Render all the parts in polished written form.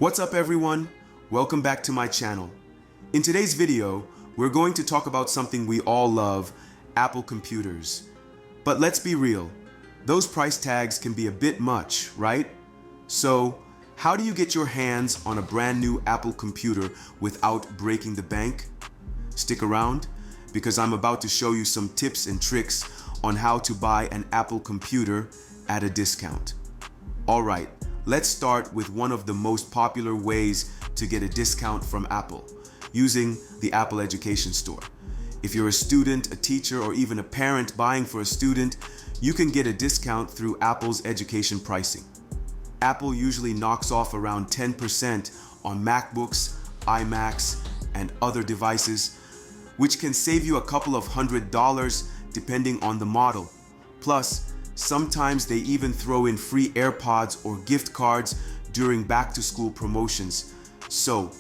What's up everyone? Welcome back to my channel. In today's video, we're going to talk about something we all love, Apple computers. But let's be real, those price tags can be a bit much, right? So, how do you get your hands on a brand new Apple computer without breaking the bank? Stick around, because I'm about to show you some tips and tricks on how to buy an Apple computer at a discount. Alright, let's start with one of the most popular ways to get a discount from Apple, using the Apple Education Store. If you're a student, a teacher, or even a parent buying for a student, you can get a discount through Apple's education pricing. Apple usually knocks off around 10% on MacBooks, iMacs, and other devices, which can save you a couple of $100 depending on the model. Plus, sometimes they even throw in free AirPods or gift cards during back-to-school promotions. So,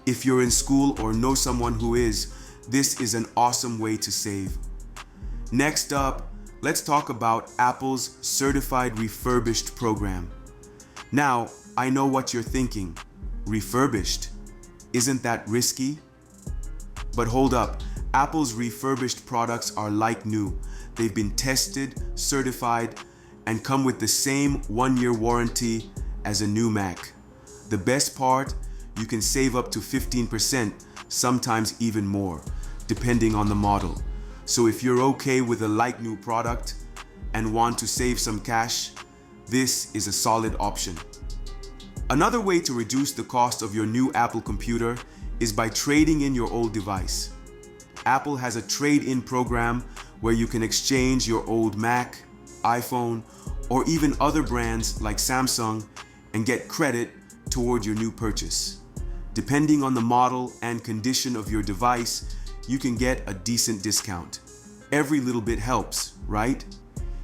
if you're in school or know someone who is, this is an awesome way to save. Next up, let's talk about Apple's Certified Refurbished program. Now, I know what you're thinking. Refurbished? Isn't that risky? But hold up, Apple's refurbished products are like new. They've been tested, certified, and come with the same 1-year warranty as a new Mac. The best part, you can save up to 15%, sometimes even more, depending on the model. So if you're okay with a like new product and want to save some cash, this is a solid option. Another way to reduce the cost of your new Apple computer is by trading in your old device. Apple has a trade-in program where you can exchange your old Mac, iPhone, or even other brands like Samsung and get credit toward your new purchase. Depending on the model and condition of your device, you can get a decent discount. Every little bit helps, right?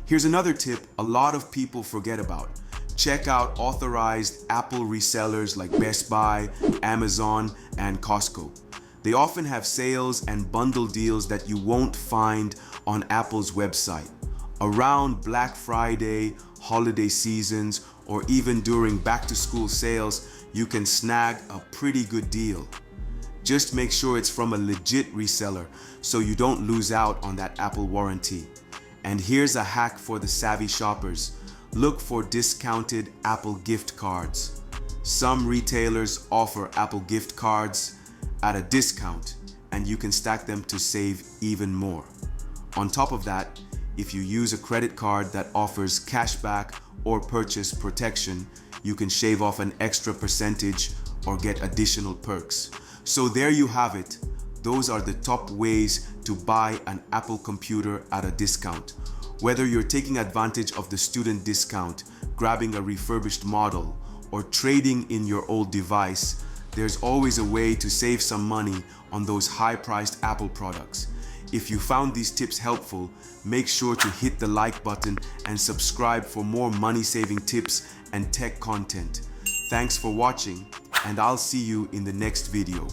Here's another tip a lot of people forget about. Check out authorized Apple resellers like Best Buy, Amazon, and Costco. They often have sales and bundle deals that you won't find on Apple's website. Around Black Friday, holiday seasons, or even during back-to-school sales, you can snag a pretty good deal. Just make sure it's from a legit reseller so you don't lose out on that Apple warranty. And here's a hack for the savvy shoppers. Look for discounted Apple gift cards. Some retailers offer Apple gift cards at a discount, and you can stack them to save even more. On top of that, if you use a credit card that offers cashback or purchase protection, you can shave off an extra percentage or get additional perks. So there you have it. Those are the top ways to buy an Apple computer at a discount. Whether you're taking advantage of the student discount, grabbing a refurbished model, or trading in your old device, there's always a way to save some money on those high-priced Apple products. If you found these tips helpful, make sure to hit the like button and subscribe for more money-saving tips and tech content. Thanks for watching, and I'll see you in the next video.